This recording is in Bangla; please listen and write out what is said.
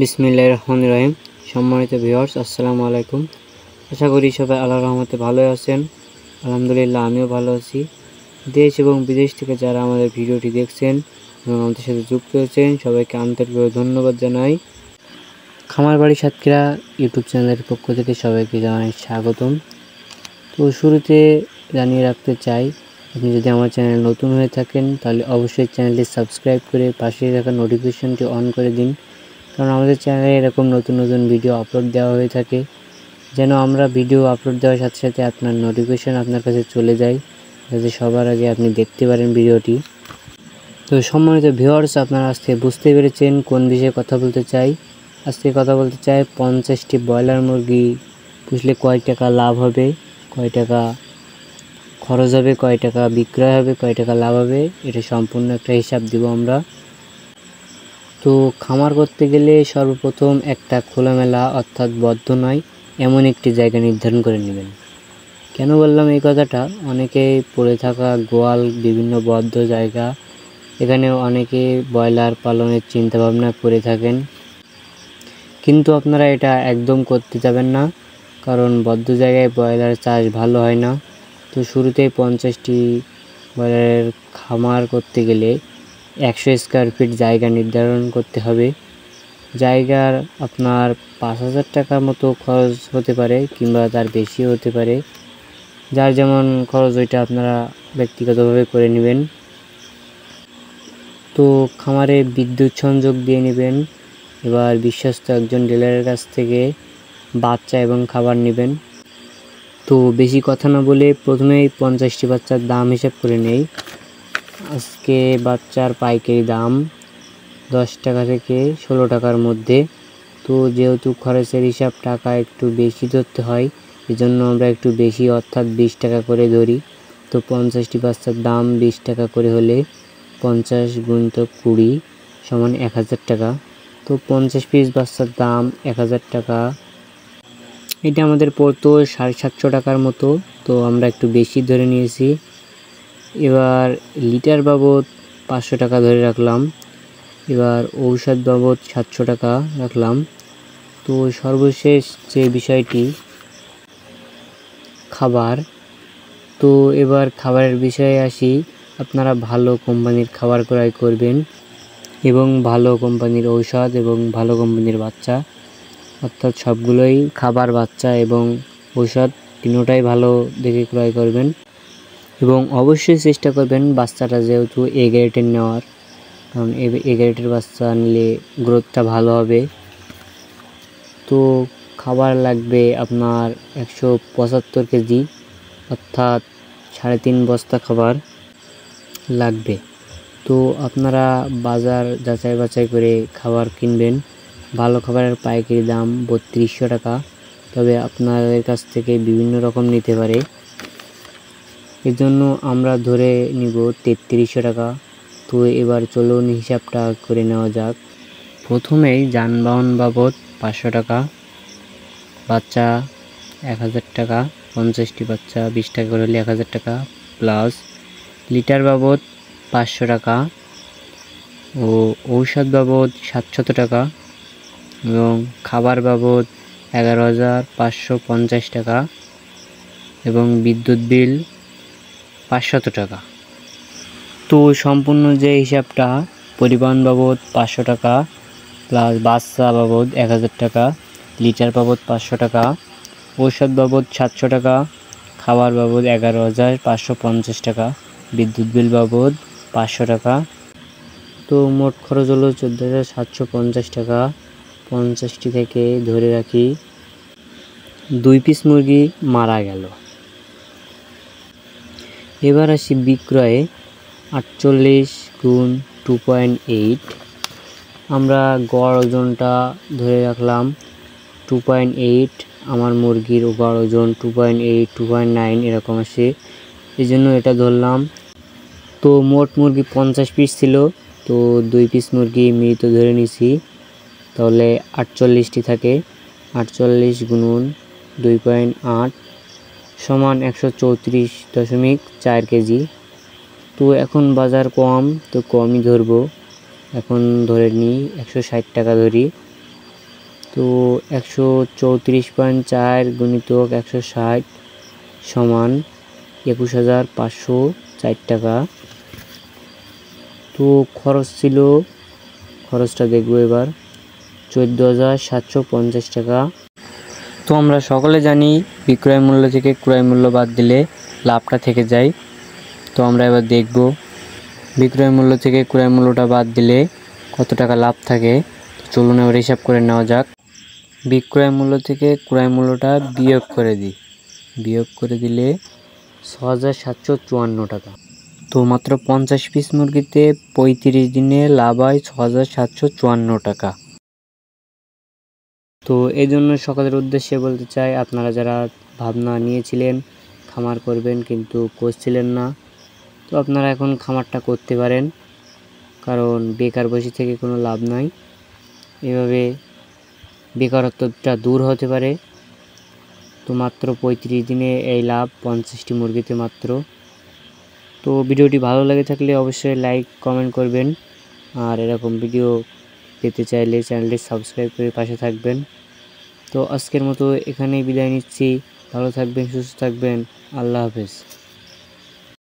বিসমিল্লাহির রহমানির রহিম। সম্মানিত ভিউয়ার্স, আসসালামু আলাইকুম। আশা করি সবাই আল্লাহর রহমতে ভালো আছেন। আলহামদুলিল্লাহ, আমিও ভালো আছি। দেশ এবং বিদেশ থেকে যারা আমাদের ভিডিওটি দেখছেন এবং আমাদের সাথে যুক্ত হয়েছেন, সবাইকে আন্তরিকভাবে ধন্যবাদ জানাই। খামারবাড়ি সাতক্ষীরা ইউটিউব চ্যানেলের পক্ষ থেকে সবাইকে জানাই স্বাগতম। তো শুরুতে জানিয়ে রাখতে চাই, আপনি যদি আমার চ্যানেল নতুন হয়ে থাকেন তাহলে অবশ্যই চ্যানেলটি সাবস্ক্রাইব করে পাশে থাকা নোটিফিকেশনটি অন করে দিন, কারণ আমাদের চ্যানেলে এরকম নতুন নতুন ভিডিও আপলোড দেওয়া হয়ে থাকে, যেন আমরা ভিডিও আপলোড দেওয়ার সাথে সাথে আপনার নোটিফিকেশন আপনার কাছে চলে যায়, যাতে সবার আগে আপনি দেখতে পারেন ভিডিওটি। তো সম্মানিত ভিউয়ার্স, আপনারা আজকে বুঝতে পেরেছেন কোন বিষয়ে কথা বলতে চাই। আজকে কথা বলতে চাই 50টি ব্রয়লার মুরগি পুষলে কয় টাকা লাভ হবে, কয় টাকা খরচ হবে, কয় টাকা বিক্রয় হবে, কয় টাকা লাভ হবে, এটা সম্পূর্ণ একটা হিসাব দিব আমরা। তো খামার করতে গেলে সর্বপ্রথম একটা খোলামেলা অর্থাৎ বদ্ধ নয় এমন একটি জায়গা নির্ধারণ করে নেবেন। কেন বললাম এই কথাটা, অনেকেই পড়ে থাকা গোয়াল, বিভিন্ন বদ্ধ জায়গা, এখানে অনেকে ব্রয়লার পালনের চিন্তাভাবনা করে থাকেন, কিন্তু আপনারা এটা একদম করতে যাবেন না, কারণ বদ্ধ জায়গায় ব্রয়লার চাষ ভালো হয় না। তো শুরুতেই 50টি ব্রয়লারের খামার করতে গেলে 100 স্কোয়ার ফিট জায়গা নির্ধারণ করতে হবে। জায়গার আপনার 5,000 টাকার মতো খরচ হতে পারে, কিংবা তার বেশিও হতে পারে, যার যেমন খরচ ওইটা আপনারা ব্যক্তিগতভাবে করে নেবেন। তো খামারে বিদ্যুৎ সংযোগ দিয়ে নেবেন। এবার বিশ্বস্ত একজন ডিলারের কাছ থেকে বাচ্চা এবং খাবার নেবেন। তো বেশি কথা না বলে প্রথমেই 50টি বাচ্চার দাম হিসাব করে নেই। আজকে বাচ্চার পাইকারি দাম 10 টাকা থেকে 16 টাকার মধ্যে। তো যেহেতু খরচের হিসাব টাকা একটু বেশি ধরতে হয়, এজন্য আমরা একটু বেশি অর্থাৎ 20 টাকা করে ধরি। তো 50টি বাচ্চার দাম 20 টাকা করে হলে 50 × 20 = 1000 টাকা। তো 50 পিস বাচ্চার দাম 1000 টাকা, এটা আমাদের পড়তো 750 টাকার মতো। তো আমরা একটু বেশি ধরে নিয়েছি। এবার লিটার বাবদ 500 টাকা ধরে রাখলাম। এবার ঔষধ বাবদ 700 টাকা রাখলাম। তো সর্বশেষ যে বিষয়টি খাবার, তো এবার খাবারের বিষয়ে আসি। আপনারা ভালো কোম্পানির খাবার ক্রয় করবেন এবং ভালো কোম্পানির ঔষধ এবং ভালো কোম্পানির বাচ্চা, অর্থাৎ সবগুলোই খাবার, বাচ্চা এবং ঔষধ তিনোটাই ভালো দেখে ক্রয় করবেন। এবং অবশ্যই চেষ্টা করবেন বাচ্চাটা যেহেতু এ গ্রেডের নেওয়ার, কারণ এ গ্রেডের বাচ্চা নিলে গ্রোথটা ভালো হবে। তো খাবার লাগবে আপনার 175 কেজি, অর্থাৎ 3.5 বস্তা খাবার লাগবে। তো আপনারা বাজার যাচাই বাছাই করে খাবার কিনবেন। ভালো খাবারের পাইকারি দাম 3200 টাকা, তবে আপনাদের কাছ থেকে বিভিন্ন রকম নিতে পারে, এজন্য আমরা ধরে নিব 3300 টাকা। তো এবার চলুন হিসাবটা করে নেওয়া যাক। প্রথমেই যানবাহন বাবদ 500 টাকা, বাচ্চা 1000 টাকা, 50টি বাচ্চা 20 টাকা করে হলে 1000 টাকা, প্লাস লিটার বাবদ 500 টাকা ও ঔষধ বাবদ 700 টাকা এবং খাবার বাবদ 11,550 টাকা এবং বিদ্যুৎ বিল 500 টাকা। তো সম্পূর্ণ যে হিসাবটা, পরিবহন বাবদ 500 টাকা, প্লাস বাচ্চা বাবদ 1000 টাকা, লিটার বাবদ 500 টাকা, ঔষধ বাবদ 700 টাকা, খাবার বাবদ 11,550 টাকা, বিদ্যুৎ বিল বাবদ 500 টাকা। তো মোট খরচ হলো 14,750 টাকা। 50টি থেকে ধরে রাখি 2 পিস মুরগি মারা গেল। এবার আসি বিক্রয়ে। 48 × 2.8, আমরা গড় ওজনটা ধরে রাখলাম 2.8। আমার মুরগির গড় ওজন 2.8, 2.9 এরকম আসে, এই জন্য এটা ধরলাম। তো মোট মুরগি 50 পিস ছিল, তো 2 পিস মুরগি মৃত ধরে নিছি, তাহলে 48টি থাকে। 48 × 2.8 = 134.4 কেজি। তো এখন বাজার কম, তো কমই ধরবো, এখন ধরে নিই 160 টাকা ধরি। তো 134.4 গুণিতক 160 সমান 21,504 টাকা। তো খরচটা দেখবো এবার 14,750 টাকা। তো আমরা সকলে জানি বিক্রয় মূল্য থেকে ক্রয় মূল্য বাদ দিলে লাভটা থেকে যায়। তো আমরা এবার দেখব বিক্রয় মূল্য থেকে ক্রয় মূল্যটা বাদ দিলে কত টাকা লাভ থাকে। চলুন এবার হিসাব করে নেওয়া যাক। বিক্রয় মূল্য থেকে ক্রয় মূল্যটা বিয়োগ করে দিলে 6,754 টাকা। তো মাত্র 50 পিস মুরগিতে 35 দিনে লাভ হয় 6,754 টাকা। তো এই জন্য সকলের উদ্দেশ্যে বলতে চাই, আপনারা যারা ভাবনা নিয়েছিলেন খামার করবেন কিন্তু করছিলেন না, তো আপনারা এখন খামারটা করতে পারেন, কারণ বেকার বসে থেকে কোনো লাভ নাই। এভাবে বেকারত্বটা দূর হতে পারে। তো মাত্র 35 দিনে এই লাভ 50টি মুরগিতে মাত্র। তো ভিডিওটি ভালো লেগে থাকলে অবশ্যই লাইক কমেন্ট করবেন, আর এরকম ভিডিও পেতে চাইলে চ্যানেলটি সাবস্ক্রাইব করে পাশে থাকবেন। তো আজকের মতো এখানেই বিদায় নিচ্ছি। ভালো থাকবেন, সুস্থ থাকবেন। আল্লাহ হাফেজ।